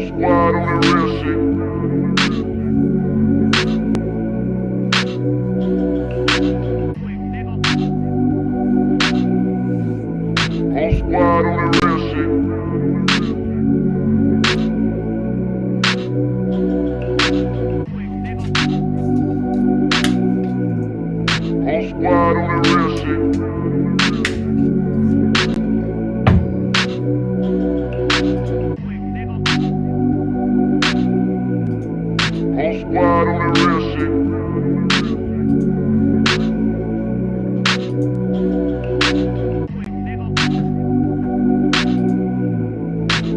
squad on the real shit. Whole squad on the real shit. Whole squad on the real shit. Whole squad on the real shit.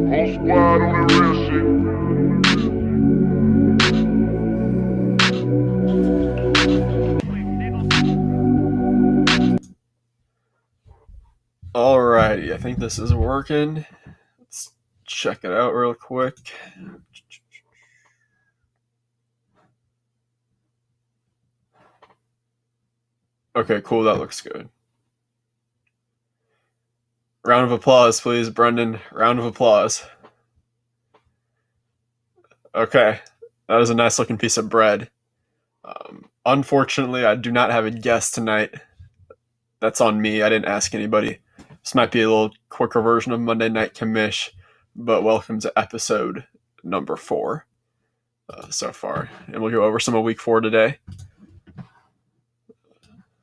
Whole squad on the real shit. Alrighty, I think this is working. Let's check it out real quick. Okay, cool, that looks good. Round of applause, please, Brendan. Round of applause. Okay, that is a nice looking piece of bread. Unfortunately, I do not have a guest tonight. That's on me. I didn't ask anybody. This might be a little quicker version of Monday Night Commish, but welcome to episode number 4 so far. And we'll go over some of week 4 today.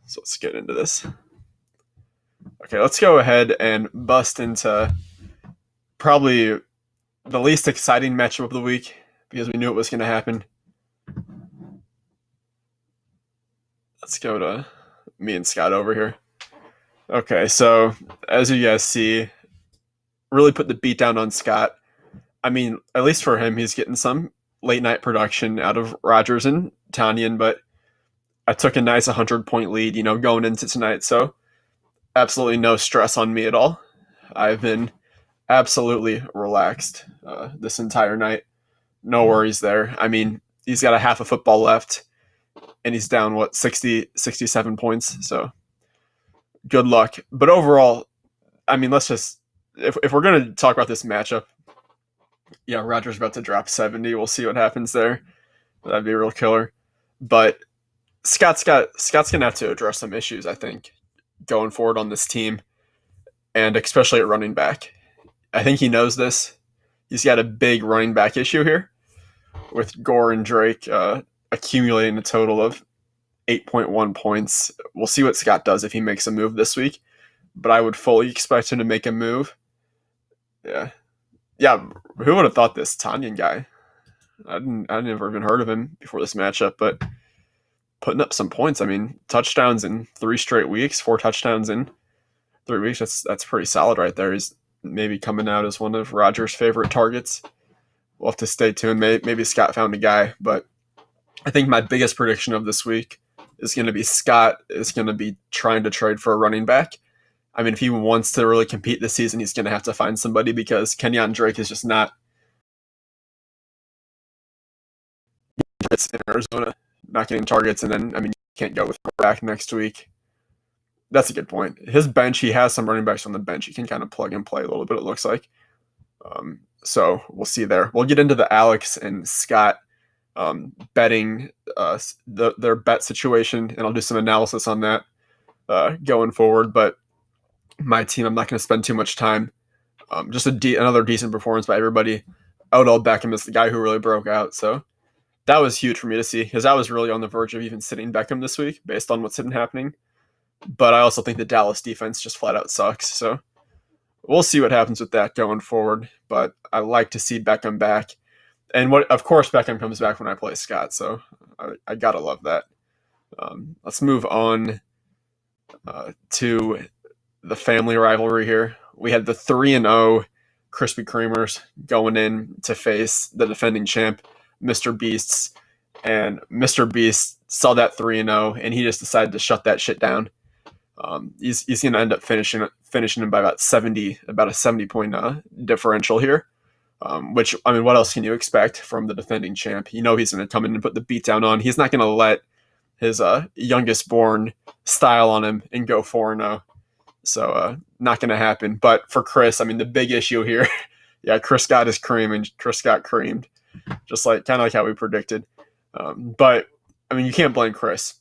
So let's get into this. Okay, let's go ahead and bust into probably the least exciting matchup of the week because we knew it was going to happen. Let's go to me and Scott over here. Okay, so as you guys see, really put the beat down on Scott. I mean, at least for him, he's getting some late night production out of Rodgers and Tanyan, but I took a nice 100-point lead, going into tonight, so absolutely no stress on me at all. I've been absolutely relaxed this entire night. No worries there. I mean, he's got a half a football left, and he's down, 67 points, so good luck. But overall, I mean, let's just, if we're going to talk about this matchup, yeah, Rodgers about to drop 70. We'll see what happens there. That'd be a real killer. But Scott's going to have to address some issues, I think, going forward on this team, and especially at running back. I think he knows this. He's got a big running back issue here with Gore and Drake accumulating a total of 8.1 points. We'll see what Scott does if he makes a move this week, but I would fully expect him to make a move. Yeah, who would have thought this Tanyan guy? I'd never even heard of him before this matchup, but putting up some points. I mean, touchdowns in 3 straight weeks, 4 touchdowns in 3 weeks. That's pretty solid right there. He's maybe coming out as one of Rodgers' favorite targets. We'll have to stay tuned. Maybe Scott found a guy, but I think my biggest prediction of this week is going to be Scott is going to be trying to trade for a running back. I mean, if he wants to really compete this season, he's going to have to find somebody because Kenyon Drake is just not in Arizona, not getting targets, and then, I mean, you can't go with back next week. That's a good point. His bench, he has some running backs on the bench. He can kind of plug and play a little bit, it looks like. So we'll see there. We'll get into the Alex and Scott betting their bet situation, and I'll do some analysis on that going forward. But my team, I'm not going to spend too much time. Just another decent performance by everybody. Odell Beckham is the guy who really broke out, so that was huge for me to see because I was really on the verge of even sitting Beckham this week based on what's been happening. But I also think the Dallas defense just flat out sucks, so we'll see what happens with that going forward. But I like to see Beckham back. And of course, Beckham comes back when I play Scott, so I gotta love that. Let's move on to the family rivalry here. We had the 3-0 Krispy Kremers going in to face the defending champ, Mr. Beasts. And Mr. Beast saw that 3-0, and he just decided to shut that shit down. He's going to end up finishing him by about a 70-point differential here. Which, I mean, what else can you expect from the defending champ? He's going to come in and put the beat down on. He's not going to let his youngest born style on him and go 4-0. So not going to happen. But for Chris, I mean, the big issue here Yeah, Chris got his cream and Chris got creamed, just like kind of like how we predicted. But I mean, you can't blame Chris.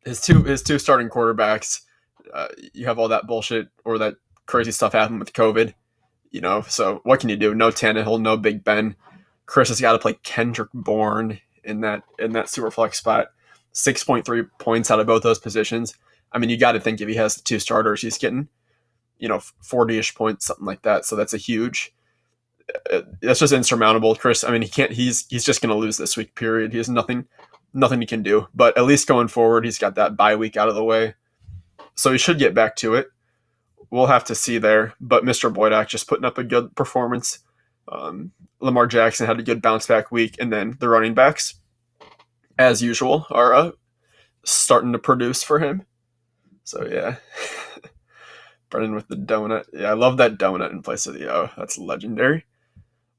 His two starting quarterbacks. You have all that bullshit or that crazy stuff happen with COVID. So what can you do? No Tannehill, no Big Ben. Chris has got to play Kendrick Bourne in that super flex spot. 6.3 points out of both those positions. I mean, you got to think if he has the two starters, he's getting 40-ish points, something like that. So that's a huge. That's just insurmountable, Chris. I mean, he can't. He's just going to lose this week. Period. He has nothing he can do. But at least going forward, he's got that bye week out of the way, so he should get back to it. We'll have to see there. But Mr. Boydock just putting up a good performance. Lamar Jackson had a good bounce back week, and then the running backs, as usual, are starting to produce for him. So yeah, Brennan with the donut. Yeah, I love that donut in place of the O. That's legendary.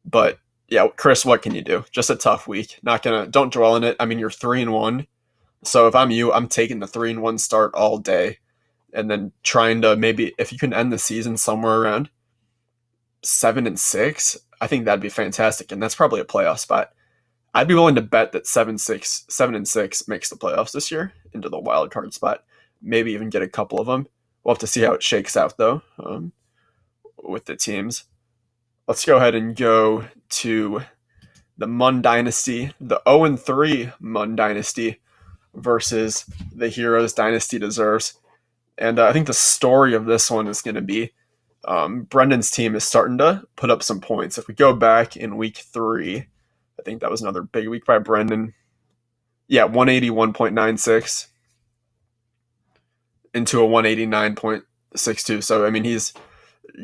But yeah, Chris, what can you do? Just a tough week. Don't dwell on it. I mean, you're 3-1. So if I'm you, I'm taking the 3-1 start all day, and then trying to maybe if you can end the season somewhere around 7-6. I think that'd be fantastic, and that's probably a playoff spot. I'd be willing to bet that 7-6 makes the playoffs this year into the wild card spot. Maybe even get a couple of them. We'll have to see how it shakes out though, with the teams. Let's go ahead and go to the Mun Dynasty, the 0-3 Mun Dynasty versus the Heroes Dynasty Deserves. And I think the story of this one is going to be Brendan's team is starting to put up some points. If we go back in week 3, I think that was another big week by Brendan. Yeah, 181.96 into a 189.62. So, I mean, he's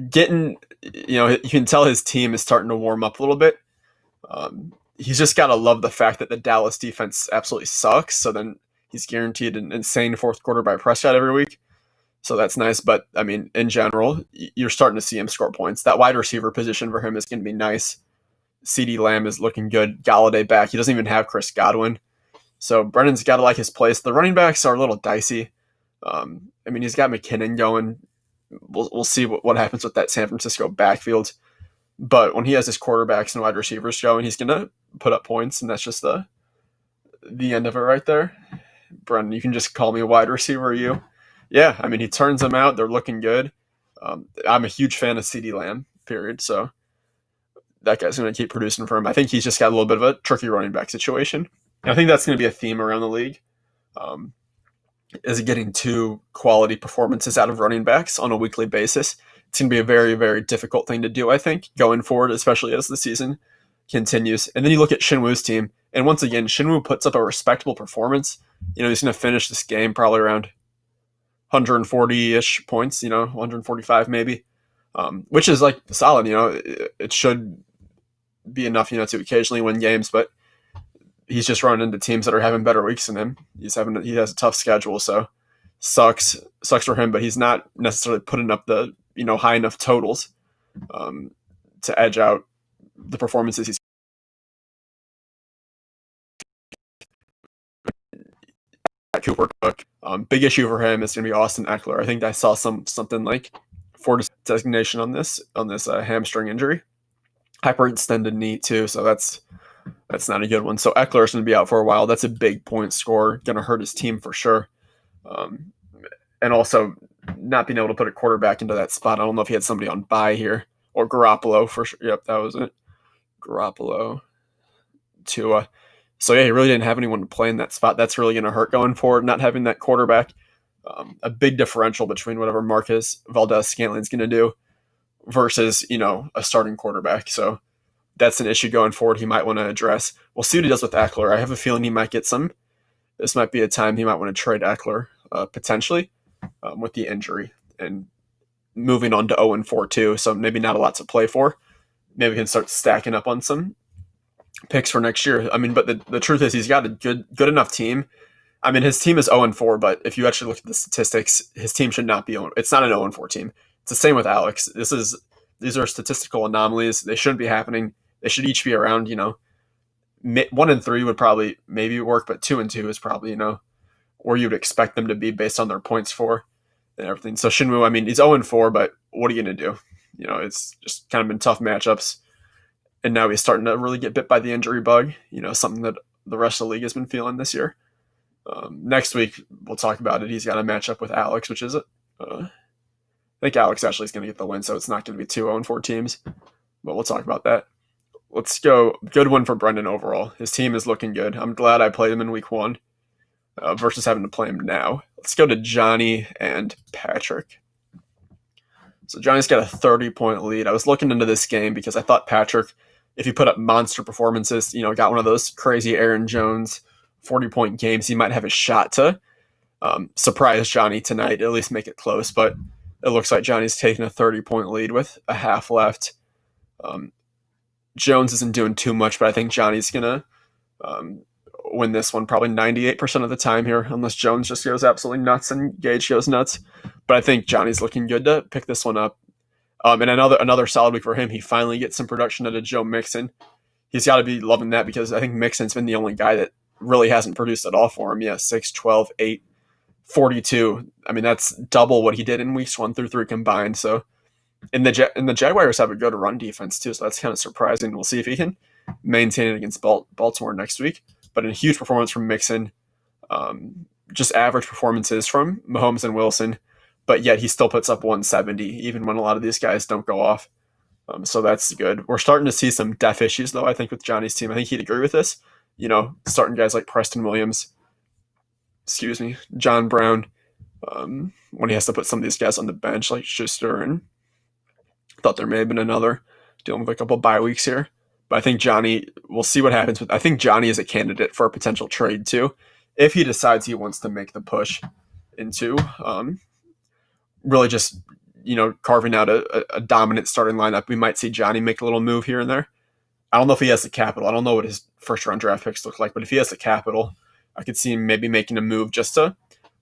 getting, you can tell his team is starting to warm up a little bit. He's just got to love the fact that the Dallas defense absolutely sucks. So then he's guaranteed an insane fourth quarter by Prescott every week. So that's nice. But, I mean, in general, you're starting to see him score points. That wide receiver position for him is going to be nice. CeeDee Lamb is looking good. Galladay back. He doesn't even have Chris Godwin. So Brendan's got to like his place. The running backs are a little dicey. I mean, he's got McKinnon going. We'll see what happens with that San Francisco backfield. But when he has his quarterbacks and wide receivers going, he's going to put up points, and that's just the end of it right there. Brendan, you can just call me a wide receiver, you? Yeah, I mean, he turns them out. They're looking good. I'm a huge fan of CeeDee Lamb, period. So that guy's going to keep producing for him. I think he's just got a little bit of a tricky running back situation. And I think that's going to be a theme around the league. Is getting two quality performances out of running backs on a weekly basis. It's going to be a very, very difficult thing to do, I think, going forward, especially as the season continues. And then you look at Shinwoo's team, and once again, Shinwoo puts up a respectable performance. He's going to finish this game probably around 140-ish points, 145 maybe, which is like solid. It should be enough, to occasionally win games, but he's just running into teams that are having better weeks than him. He has a tough schedule, so sucks for him. But he's not necessarily putting up the high enough totals to edge out the performances he's. Cooper Cook. Big issue for him is going to be Austin Eckler. I think I saw something like 4 designation on this hamstring injury, hyperextended knee too. So that's not a good one. So Eckler's going to be out for a while. That's a big point score. Going to hurt his team for sure. And also not being able to put a quarterback into that spot. I don't know if he had somebody on bye here or Garoppolo for sure. Yep, that was it. Garoppolo, Tua. So yeah, he really didn't have anyone to play in that spot. That's really going to hurt going forward. Not having that quarterback, a big differential between whatever Marcus Valdez-Scantling's going to do versus a starting quarterback. So that's an issue going forward he might want to address. We'll see what he does with Eckler. I have a feeling he might get some. This might be a time he might want to trade Eckler potentially with the injury and moving on to 0-4 too. So maybe not a lot to play for. Maybe he can start stacking up on some picks for next year. I mean, but the truth is he's got a good enough team. I mean, his team is 0-4, but if you actually look at the statistics, his team should not be 0. It's not an 0-4 team. It's the same with Alex. These are statistical anomalies. They shouldn't be happening. They should each be around, 1-3 would probably maybe work, but 2-2 is probably, where you'd expect them to be based on their points for and everything. So Shinwoo, I mean, he's 0-4, but what are you going to do? It's just kind of been tough matchups, and now he's starting to really get bit by the injury bug. Something that the rest of the league has been feeling this year. Next week we'll talk about it. He's got a matchup with Alex, which is I think Alex actually is going to get the win, so it's not going to be 2-0-4 teams. But we'll talk about that. Let's go. Good one for Brendan overall. His team is looking good. I'm glad I played him in week 1 versus having to play him now. Let's go to Johnny and Patrick. So Johnny's got a 30-point lead. I was looking into this game because I thought Patrick, if he put up monster performances, got one of those crazy Aaron Jones 40-point games, he might have a shot to surprise Johnny tonight, at least make it close. But it looks like Johnny's taking a 30-point lead with a half left. Jones isn't doing too much, but I think Johnny's going to win this one probably 98% of the time here, unless Jones just goes absolutely nuts and Gage goes nuts. But I think Johnny's looking good to pick this one up. And another solid week for him. He finally gets some production out of Joe Mixon. He's got to be loving that because I think Mixon's been the only guy that really hasn't produced at all for him. Yeah, 6, 12, 8, 42. I mean, that's double what he did in weeks 1 through 3 combined. So, and the Jaguars have a good run defense too, so that's kind of surprising. We'll see if he can maintain it against Baltimore next week. But a huge performance from Mixon, just average performances from Mahomes and Wilson, but yet he still puts up 170, even when a lot of these guys don't go off. So that's good. We're starting to see some depth issues, though, I think, with Johnny's team. I think he'd agree with this. Starting guys like Preston Williams, John Brown, when he has to put some of these guys on the bench, like Schuster, and I thought there may have been another, dealing with a couple bye weeks here. But I think Johnny, we'll see what happens. I think Johnny is a candidate for a potential trade, too, if he decides he wants to make the push into really just, carving out a dominant starting lineup. We might see Johnny make a little move here and there. I don't know if he has the capital. I don't know what his first-round draft picks look like, but if he has the capital, I could see him maybe making a move just to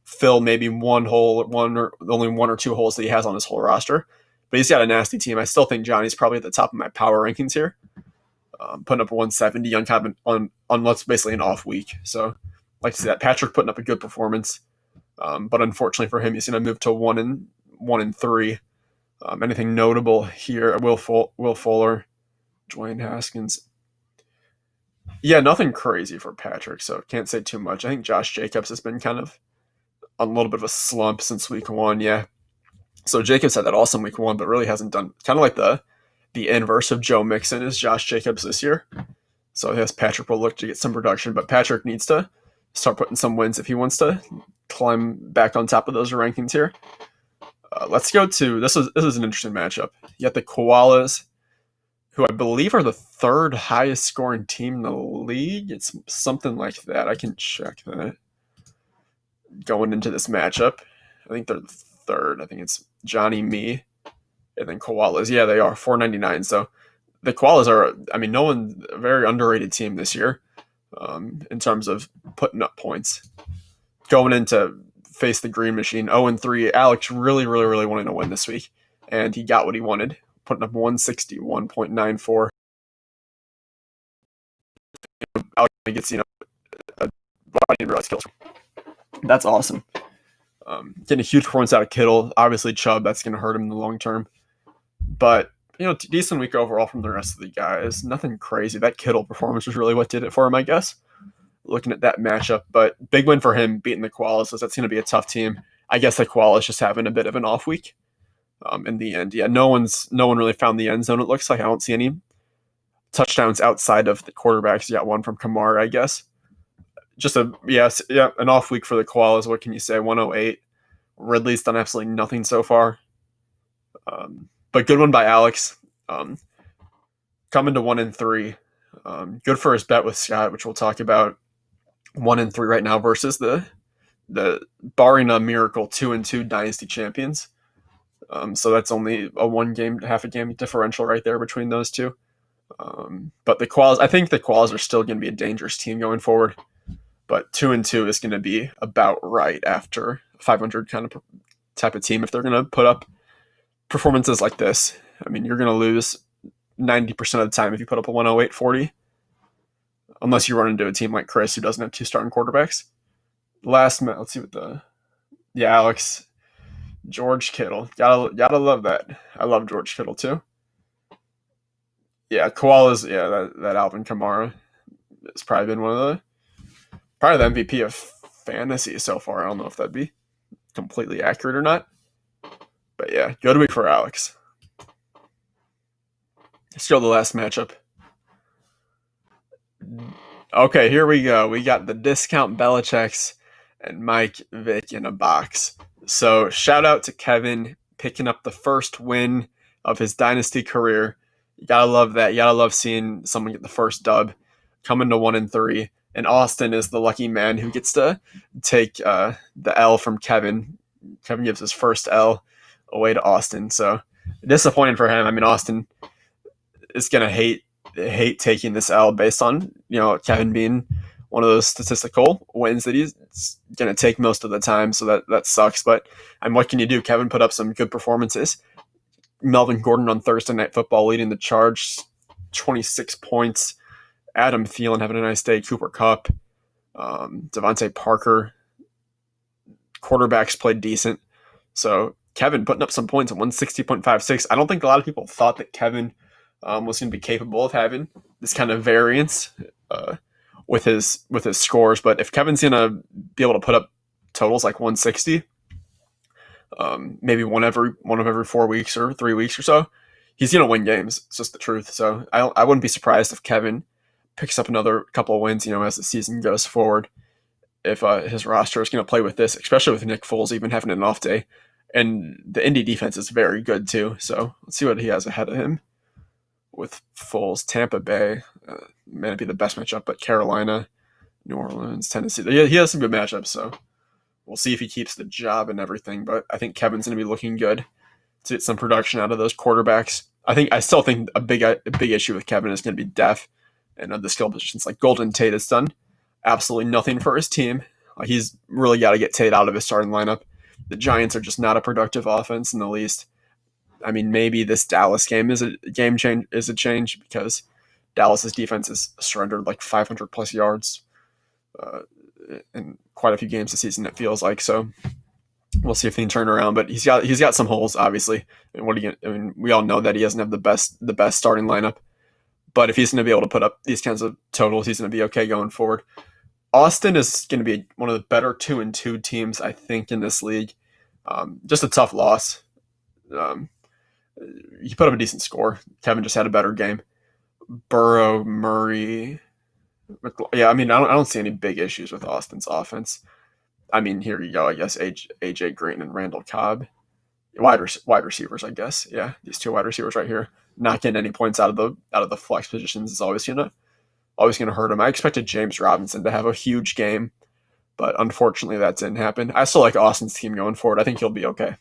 fill maybe one hole, only 1 or 2 holes that he has on his whole roster. But he's got a nasty team. I still think Johnny's probably at the top of my power rankings here, putting up 170 on what's basically an off week. So, like to see that. Patrick putting up a good performance, but unfortunately for him, he's going to move to 1-3. Anything notable here? Will Fuller, Dwayne Haskins. Yeah, nothing crazy for Patrick, so can't say too much. I think Josh Jacobs has been kind of on a little bit of a slump since week 1. Yeah. So Jacobs had that awesome week 1, but really hasn't done, kind of like the inverse of Joe Mixon is Josh Jacobs this year. So I guess Patrick will look to get some production, but Patrick needs to start putting some wins if he wants to climb back on top of those rankings here. Let's go to, this is an interesting matchup. You got the Koalas, who I believe are the 3rd highest scoring team in the league. It's something like that. I can check that. Going into this matchup, I think they're the 3rd. I think it's Johnny, me, and then Koalas. Yeah, they are 499. So the Koalas are, a very underrated team this year in terms of putting up points. Going into face the Green Machine, 0-3. Alex really, really, really wanted to win this week, and he got what he wanted, putting up 161.94. Alex gets, a body and skills. That's awesome. Getting a huge performance out of Kittle. Obviously, Chubb, that's going to hurt him in the long term. But, decent week overall from the rest of the guys. Nothing crazy. That Kittle performance was really what did it for him, I guess. Looking at that matchup. But big win for him beating the Koalas. So that's going to be a tough team. I guess the Koalas just having a bit of an off week in the end. Yeah, no one really found the end zone, it looks like. I don't see any touchdowns outside of the quarterbacks. You got one from Kamara, I guess. Just an off week for the Koalas. What can you say? 108. Ridley's done absolutely nothing so far. But good one by Alex. Coming to 1-3. Good for his bet with Scott, which we'll talk about. 1-3 right now versus the barring a miracle 2-2 dynasty champions. So that's only half a game differential right there between those two. But the Koalas, I think the Koalas are still going to be a dangerous team going forward. But 2-2 is going to be about right after 500 kind of type of team if they're going to put up performances like this. You're going to lose 90% of the time if you put up a 108-40, unless you run into a team like Chris who doesn't have 2 starting quarterbacks. Let's see what Alex George Kittle. Gotta love that. I love George Kittle too. Yeah, Koala's yeah, that Alvin Kamara has probably been one of the probably the MVP of fantasy so far. I don't know if that'd be completely accurate or not. But yeah, good week for Alex. Still the last matchup. Okay, here we go. We got the discount Belichick's and Mike Vick in a box. So shout out to Kevin picking up the first win of his dynasty career. You gotta love that. You gotta love seeing someone get the first dub, coming to 1-3. And Austin is the lucky man who gets to take the L from Kevin. Kevin gives his first L away to Austin. So disappointing for him. I mean, Austin is gonna hate taking this L based on Kevin being one of those statistical wins that he's going to take most of the time. So that sucks. But what can you do? Kevin put up some good performances. Melvin Gordon on Thursday Night Football leading the charge, 26 points. Adam Thielen having a nice day. Cooper Kupp, Devontae Parker. Quarterbacks played decent. So Kevin putting up some points at 160.56. I don't think a lot of people thought that Kevin was going to be capable of having this kind of variance with his scores. But if Kevin's going to be able to put up totals like 160, maybe one of every 4 weeks or 3 weeks or so, he's going to win games. It's just the truth. So I wouldn't be surprised if Kevin picks up another couple of wins, as the season goes forward. If his roster is going to play with this, especially with Nick Foles even having an off day. And the Indy defense is very good too. So let's see what he has ahead of him. With Foles, Tampa Bay, may not be the best matchup, but Carolina, New Orleans, Tennessee. He has some good matchups, so we'll see if he keeps the job and everything. But I think Kevin's going to be looking good to get some production out of those quarterbacks. I still think a big issue with Kevin is going to be depth and the skill positions. Like Golden Tate has done absolutely nothing for his team. He's really got to get Tate out of his starting lineup. The Giants are just not a productive offense in the least. I mean, maybe this Dallas game is a change because Dallas's defense has surrendered like 500 plus yards in quite a few games this season. It feels like so. We'll see if he can turn around, but he's got some holes, obviously. And we all know that he doesn't have the best starting lineup. But if he's going to be able to put up these kinds of totals, he's going to be okay going forward. Austin is going to be one of the better 2-2 teams, I think, in this league. Just a tough loss. He put up a decent score. Kevin just had a better game. Burrow, Murray. Yeah, I mean, I don't see any big issues with Austin's offense. I mean, here you go. I guess AJ Green and Randall Cobb, wide receivers. I guess, yeah, these two wide receivers right here, not getting any points out of the flex positions is always gonna hurt him. I expected James Robinson to have a huge game, but unfortunately that didn't happen. I still like Austin's team going forward. I think he'll be okay.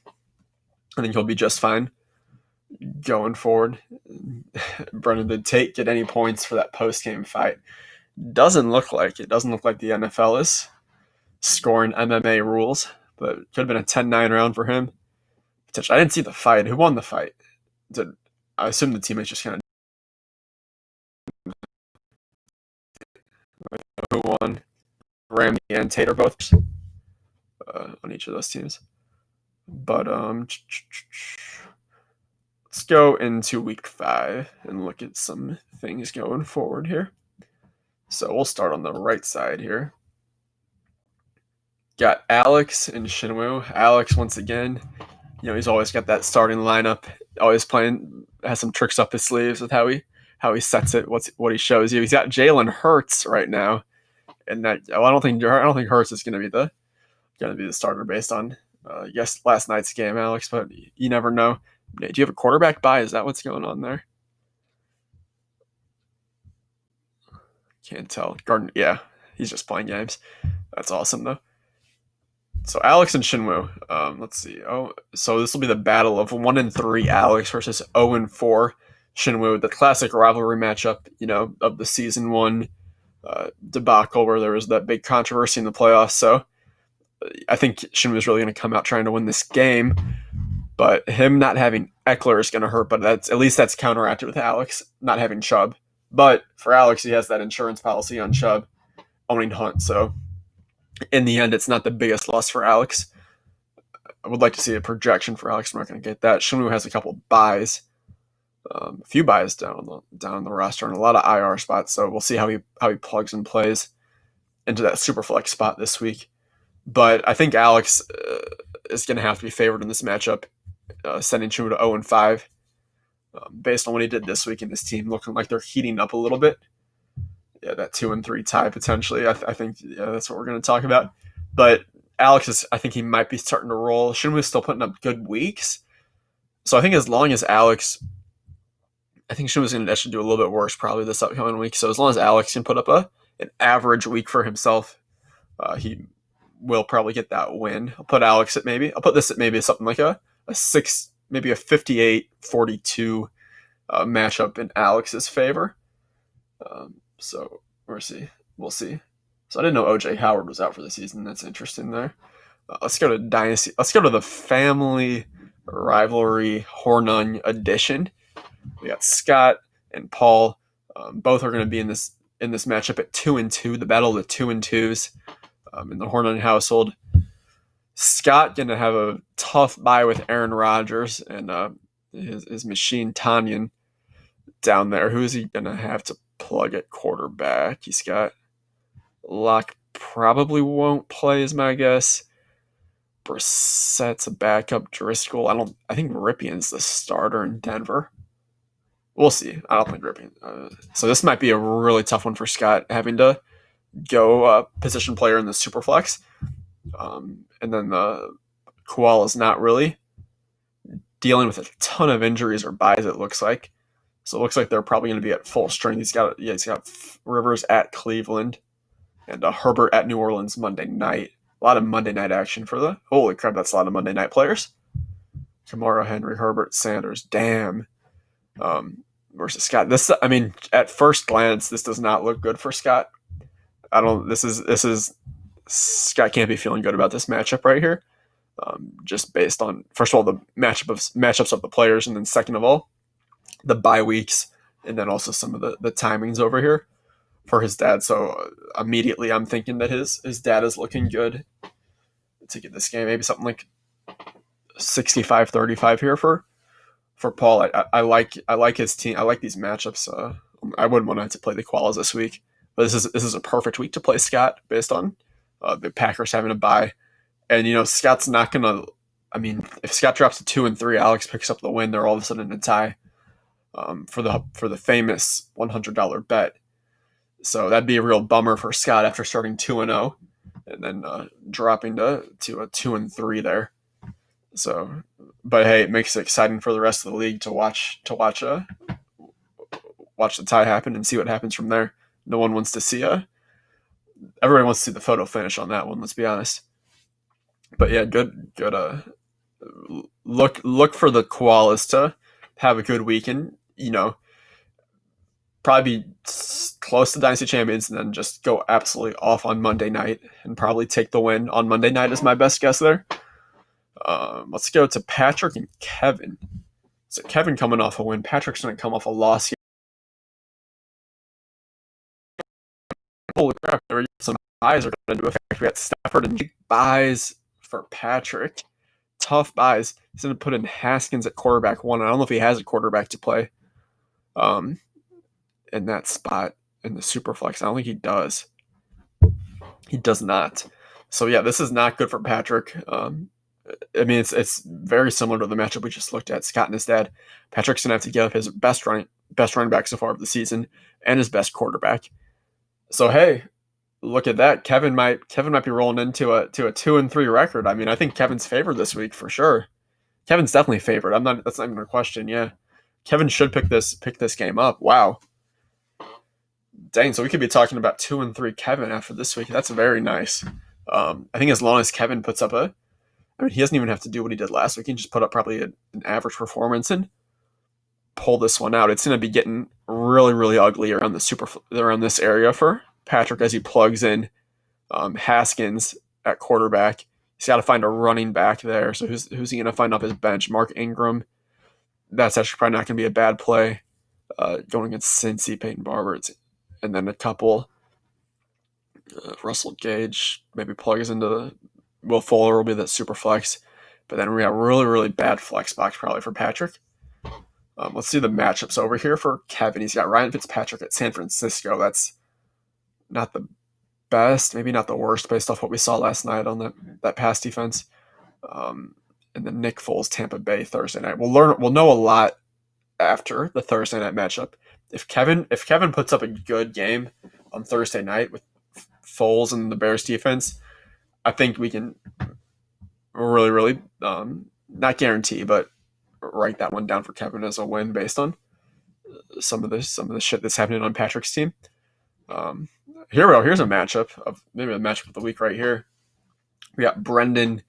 I think he'll be just fine going forward. Brennan, did Tate get any points for that post-game fight? Doesn't look like it. Doesn't look like the NFL is scoring MMA rules, but it could have been a 10-9 round for him. I didn't see the fight. Who won the fight? I assume the teammates just kind of who won. Ramsey and Tate are both on each of those teams. But let's go into week 5 and look at some things going forward here. So we'll start on the right side here. Got Alex and Shinwu. Alex, once again, he's always got that starting lineup. Always has some tricks up his sleeves with how he sets it. What he shows you. He's got Jalen Hurts right now, and I don't think Hurts is going to be the starter based on last night's game, Alex. But you never know. Do you have a quarterback buy? Is that what's going on there? Can't tell. Gardner, yeah, he's just playing games. That's awesome though. So Alex and Shinwu. Let's see. So this will be the battle of 1-3 Alex versus 0-4 Shinwu, the classic rivalry matchup, of the season 1 debacle where there was that big controversy in the playoffs. So I think Shinwu is really going to come out trying to win this game, but him not having Eckler is going to hurt. But that's counteracted with Alex not having Chubb. But for Alex, he has that insurance policy on Chubb owning Hunt. So in the end, it's not the biggest loss for Alex. I would like to see a projection for Alex. I'm not going to get that. Shunwu has a couple buys, a few buys down on the roster, and a lot of IR spots. So we'll see how he plugs and plays into that super flex spot this week. But I think Alex is going to have to be favored in this matchup, sending Shunwu to 0-5, based on what he did this week in his team, looking like they're heating up a little bit. Yeah, that 2-3 tie potentially. I think that's what we're going to talk about. But Alex I think he might be starting to roll. Shunwu is still putting up good weeks. So I think as long as Alex, I think Shunwu's going to actually do a little bit worse probably this upcoming week. So as long as Alex can put up an average week for himself, he will probably get that win. I'll put this at maybe something like a 6, maybe a 58-42 matchup in Alex's favor. So we'll see. So I didn't know OJ Howard was out for the season. That's interesting there. Let's go to Dynasty. Let's go to the Family Rivalry Hornung Edition. We got Scott and Paul. Both are going to be in this matchup at 2-2. The battle of the 2-2s in the Hornung household. Scott going to have a tough bye with Aaron Rodgers and his machine Tanyan down there. Who is he going to have to plug at quarterback? He's got Locke probably won't play, is my guess. Brissett's a backup. Driscoll. I think Rippion's the starter in Denver. We'll see. I don't think Ripien. So this might be a really tough one for Scott, having to go position player in the Superflex. And then the Koala's not really dealing with a ton of injuries or buys, it looks like. So it looks like they're probably going to be at full strength. He's got Rivers at Cleveland and Herbert at New Orleans Monday night. A lot of Monday night action for the... Holy crap, that's a lot of Monday night players. Kamara, Henry, Herbert, Sanders, damn. Versus Scott. At first glance, this does not look good for Scott. Scott can't be feeling good about this matchup right here. Just based on, first of all, the matchups of the players, and then second of all, the bye weeks, and then also some of the timings over here for his dad. So immediately I'm thinking that his dad is looking good to get this game. Maybe something like 65-35 here for Paul. I like his team. I like these matchups. I wouldn't want to have to play the Koalas this week, but this is a perfect week to play Scott based on the Packers having a bye. And Scott's not gonna. If Scott drops to 2-3, Alex picks up the win. They're all of a sudden in a tie for the famous $100 bet. So that'd be a real bummer for Scott after starting 2-0 and then dropping to a 2-3 there. So, but hey, it makes it exciting for the rest of the league to watch the tie happen and see what happens from there. No one wants to see everybody wants to see the photo finish on that one. Let's be honest. But yeah, good. Look for the Koalas to have a good week and probably be close to Dynasty Champions, and then just go absolutely off on Monday night and probably take the win on Monday night is my best guess there. Let's go to Patrick and Kevin. So Kevin coming off a win. Patrick's going to come off a loss here. Holy crap, some buys are going to affect. We got Stafford and buys for Patrick. Tough buys. He's going to put in Haskins at quarterback 1. I don't know if he has a quarterback to play in that spot in the Superflex. I don't think he does. He does not. So yeah, this is not good for Patrick. It's very similar to the matchup we just looked at, Scott and his dad. Patrick's going to have to give up his best running back so far of the season and his best quarterback. So hey, look at that. Kevin might be rolling into a 2-3 record. I think Kevin's favored this week for sure. Kevin's definitely favored. That's not even a question. Yeah. Kevin should pick this game up. Wow. Dang, so we could be talking about 2-3 Kevin after this week. That's very nice. I think as long as Kevin puts up he doesn't even have to do what he did last week. He can just put up probably an average performance and pull this one out. It's going to be getting really, really ugly around this area for Patrick as he plugs in Haskins at quarterback. He's got to find a running back there. So who's he going to find off his bench? Mark Ingram. That's actually probably not going to be a bad play going against Cincy, Peyton Barber. And then a couple. Russell Gage maybe plugs into Will Fuller will be that super flex. But then we got really, really bad flex box probably for Patrick. Let's see the matchups over here for Kevin. He's got Ryan Fitzpatrick at San Francisco. That's not the best, maybe not the worst, based off what we saw last night on that pass defense. And then Nick Foles, Tampa Bay Thursday night. We'll know a lot after the Thursday night matchup. If Kevin puts up a good game on Thursday night with Foles and the Bears defense, I think we can really, really not guarantee, but write that one down for Kevin as a win based on some of the shit that's happening on Patrick's team. Here we go. Here's a matchup of maybe the matchup of the week right here. We got Brendan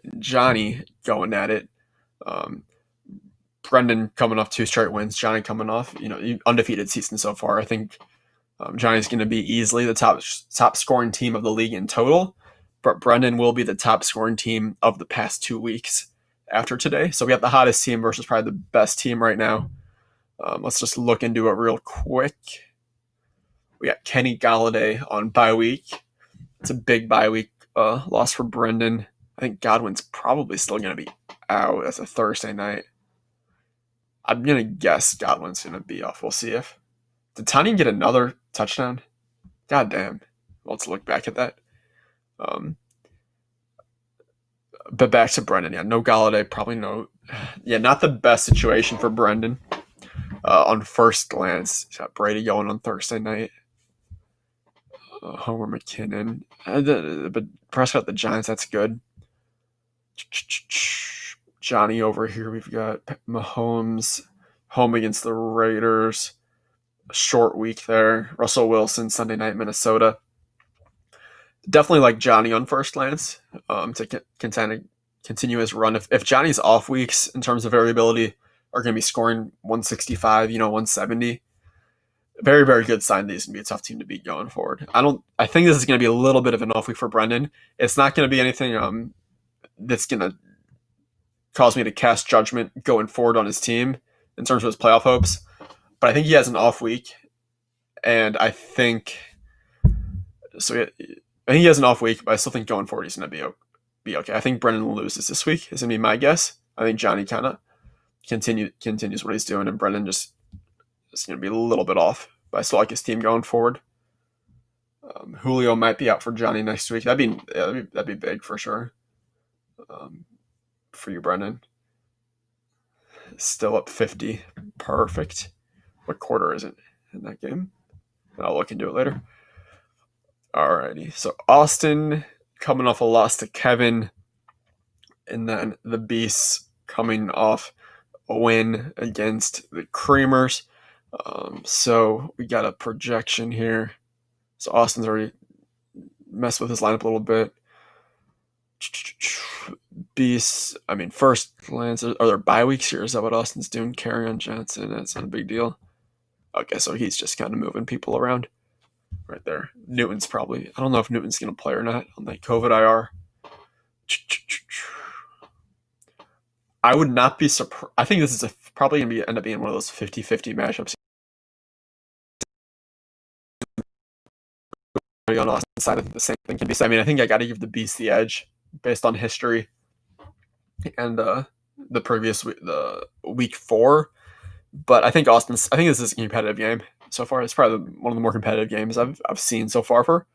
and Johnny going at it. Brendan coming off 2 straight wins. Johnny coming off, undefeated season so far. I think Johnny's going to be easily the top scoring team of the league in total, but Brendan will be the top scoring team of the past 2 weeks after today. So we got the hottest team versus probably the best team right now. Let's just look into it real quick. We got Kenny Galladay on bye week. It's a big bye week loss for Brendan. I think Godwin's probably still going to be out. That's a Thursday night. I'm going to guess Godwin's going to be off. We'll see if. Did Tanya get another touchdown? God damn. Let's look back at that. But back to Brendan. Yeah, no Galladay. Probably no. Yeah, not the best situation for Brendan. On first glance, he's got Brady going on Thursday night. Homer McKinnon. But Prescott the Giants, that's good. Johnny over here. We've got Mahomes home against the Raiders. A short week there. Russell Wilson, Sunday night, Minnesota. Definitely like Johnny on first glance to continue his run. If Johnny's off weeks in terms of variability are going to be scoring 165, 170, very, very good sign that he's going to be a tough team to beat going forward. I think this is going to be a little bit of an off week for Brendan. It's not going to be anything that's going to cause me to cast judgment going forward on his team in terms of his playoff hopes. But I think he has an off week, and I think he has an off week, but I still think going forward he's going to be okay. I think Brendan loses this week. Is going to be my guess. I think Johnny kind of continues what he's doing, and Brendan just is going to be a little bit off. But I still like his team going forward. Julio might be out for Johnny next week. That'd be big for sure. For you, Brendan. Still up 50. Perfect. What quarter is it in that game? I'll look into it later. Alrighty. So Austin coming off a loss to Kevin, and then the Beasts coming off a win against the Creamers. So we got a projection here. So Austin's already messed with his lineup a little bit. Beasts, first glance, are there bye weeks here? Is that what Austin's doing? Kerryon Johnson, that's not a big deal. Okay, so he's just kind of moving people around right there. Newton's probably, I don't know if Newton's going to play or not on that COVID IR. I would not be surprised. I think this is probably going to end up being one of those 50-50 matchups. On Austin's side, the same thing can be said. I think I got to give the Beast the edge based on history and the week 4. But I think this is a competitive game so far. It's probably one of the more competitive games I've seen so far for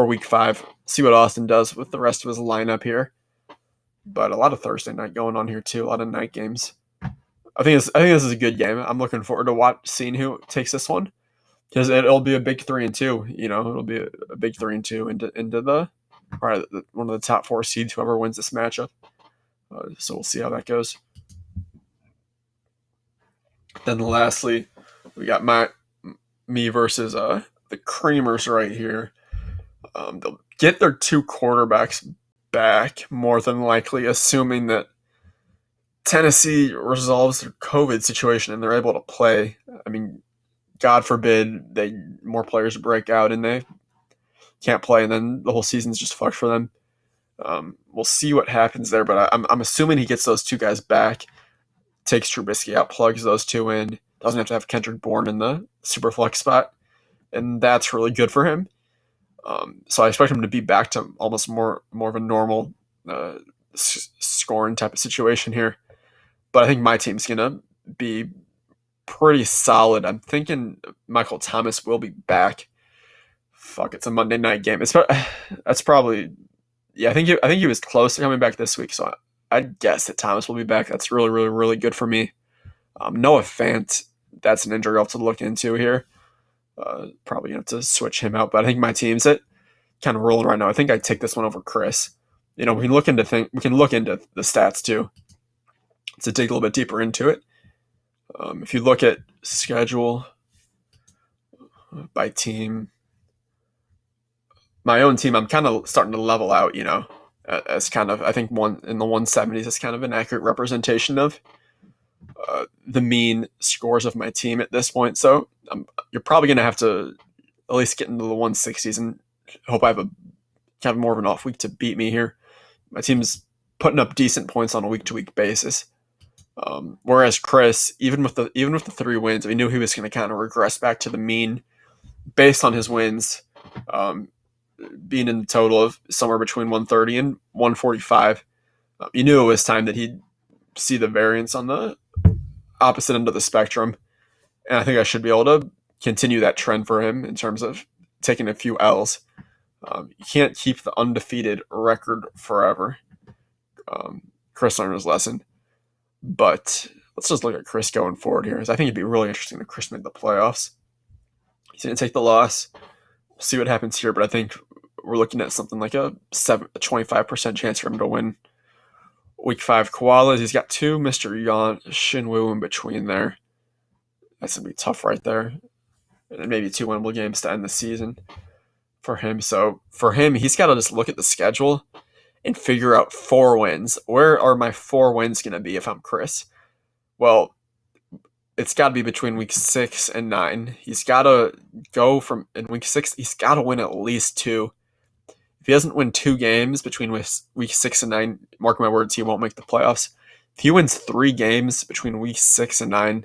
week 5. See what Austin does with the rest of his lineup here. But a lot of Thursday night going on here too. A lot of night games. I think this is a good game. I'm looking forward to seeing who takes this one, because it'll be a big 3-2. It'll be a big 3-2 into the one of the top 4 seeds. Whoever wins this matchup. So we'll see how that goes. Then lastly, we got me versus the Creamers right here. They'll get their 2 quarterbacks back, more than likely, assuming that Tennessee resolves their COVID situation and they're able to play. God forbid more players break out and they can't play, and then the whole season's just fucked for them. We'll see what happens there, but I'm assuming he gets those 2 guys back, takes Trubisky out, plugs those 2 in, doesn't have to have Kendrick Bourne in the super flex spot, and that's really good for him. So I expect him to be back to almost more of a normal scoring type of situation here. But I think my team's going to be pretty solid. I'm thinking Michael Thomas will be back. Fuck, it's a Monday night game. That's probably, yeah. I think he was close to coming back this week, so I'd guess that Thomas will be back. That's really really really good for me. Noah Fant, that's an injury I'll have to look into here. Probably gonna have to switch him out, but I think my team's it kind of rolling right now. I think I take this one over Chris. We can look into the stats too to dig a little bit deeper into it. If you look at schedule by team, my own team, I'm kind of starting to level out, as kind of, I think one in the 170s is kind of an accurate representation of the mean scores of my team at this point. So you're probably going to have to at least get into the 160s and hope I have a kind of more of an off week to beat me here. My team's putting up decent points on a week to week basis. Whereas Chris, even with the 3 wins, we knew he was going to kind of regress back to the mean based on his wins. Being in the total of somewhere between 130 and 145, you knew it was time that he'd see the variance on the opposite end of the spectrum. And I think I should be able to continue that trend for him in terms of taking a few L's. You can't keep the undefeated record forever. Chris learned his lesson. But let's just look at Chris going forward here. I think it'd be really interesting if Chris made the playoffs. He didn't take the loss. We'll see what happens here, but I think we're looking at something like a 25% chance for him to win Week 5 Koalas. He's got 2 Mr. Yon Shinwoo in between there. That's going to be tough right there. And then maybe 2 winnable games to end the season for him. So for him, he's got to just look at the schedule and figure out 4 wins. Where are my 4 wins going to be if I'm Chris? Well, it's got to be between week 6 and 9. He's got to go from in week 6. He's got to win at least 2. If he doesn't win 2 games between week 6 and 9, mark my words, he won't make the playoffs. If he wins 3 games between week 6 and 9,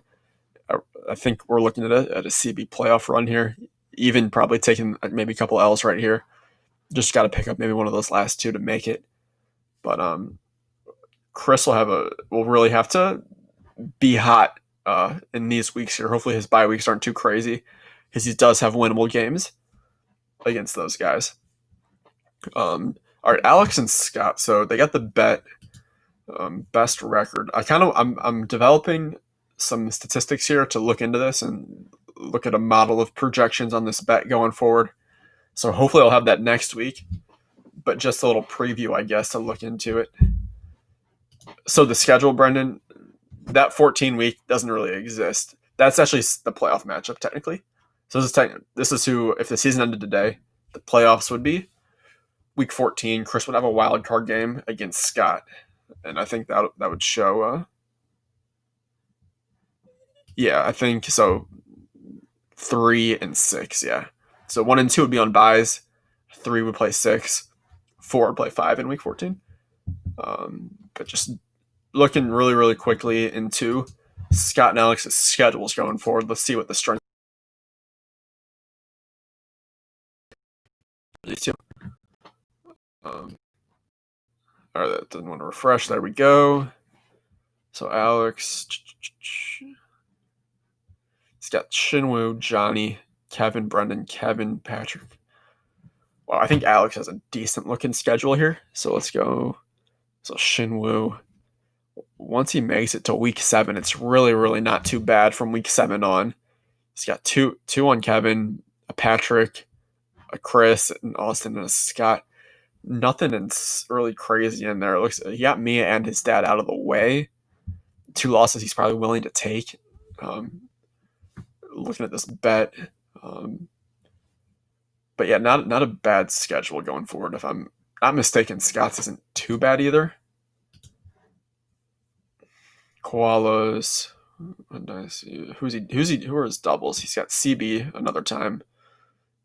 I think we're looking at a CB playoff run here. Even probably taking maybe a couple L's right here. Just got to pick up maybe one of those last 2 to make it. But Chris will really have to be hot in these weeks here. Hopefully his bye weeks aren't too crazy because he does have winnable games against those guys. All right, Alex and Scott. So they got the bet best record. I'm developing some statistics here to look into this and look at a model of projections on this bet going forward. So hopefully I'll have that next week. But just a little preview, I guess, to look into it. So the schedule, Brendan, that 14 week doesn't really exist. That's actually the playoff matchup, technically. So this is who, if the season ended today, the playoffs would be. Week 14, Chris would have a wild card game against Scott. And I think that would show. Yeah, I think so. 3 and 6, yeah. So 1 and 2 would be on byes. 3 would play 6. 4 would play 5 in week 14. But just looking really, really quickly into Scott and Alex's schedules going forward. Let's see what the strength of these two. All right, that didn't want to refresh. There we go. So Alex, he's got Shinwoo, Johnny, Kevin, Brendan, Kevin, Patrick. Well, I think Alex has a decent looking schedule here. So let's go. So Shinwoo, once he makes it to week 7, it's really, really not too bad from week 7 on. He's got two on Kevin, a Patrick, a Chris, an Austin, and a Scott. Nothing really crazy in there. It looks he got Mia and his dad out of the way. 2 losses he's probably willing to take. Looking at this bet. But yeah, not a bad schedule going forward. If I'm not mistaken, Scott's isn't too bad either. Koalas. Who are his doubles? He's got CB another time,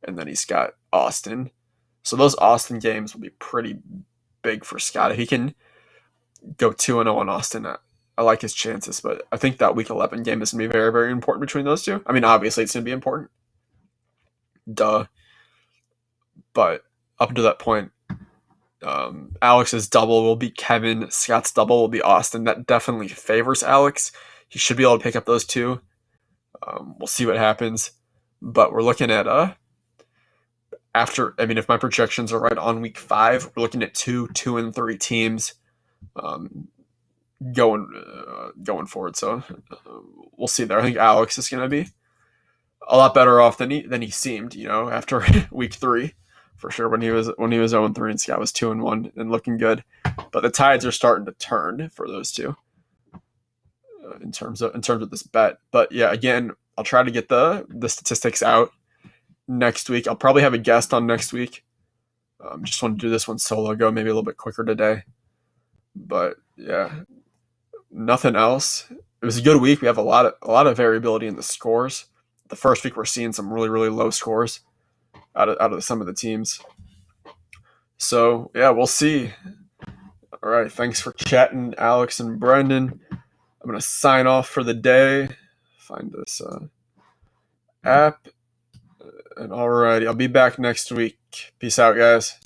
and then he's got Austin. So those Austin games will be pretty big for Scott. If he can go 2-0 on Austin, I like his chances, but I think that week 11 game is going to be very, very important between those two. I mean, obviously it's going to be important. Duh. But up to that point, Alex's double will be Kevin. Scott's double will be Austin. That definitely favors Alex. He should be able to pick up those two. We'll see what happens. But we're looking at if my projections are right on week 5, we're looking at 2, 2, and 3 teams going forward. So we'll see there. I think Alex is going to be a lot better off than he seemed, after week 3, for sure. When he was 0-3 and Scott was 2-1 and looking good. But the tides are starting to turn for those two in terms of this bet. But yeah, again, I'll try to get the statistics out next week. I'll probably have a guest on next week. Just want to do this one solo, go maybe a little bit quicker today. But yeah, nothing else. It was a good week. We have a lot of variability in the scores. The first week we're seeing some really, really low scores out of some of the teams. So yeah, we'll see. All right, thanks for chatting, Alex and Brendan. I'm gonna sign off for the day. Find this app. And alrighty, I'll be back next week. Peace out, guys.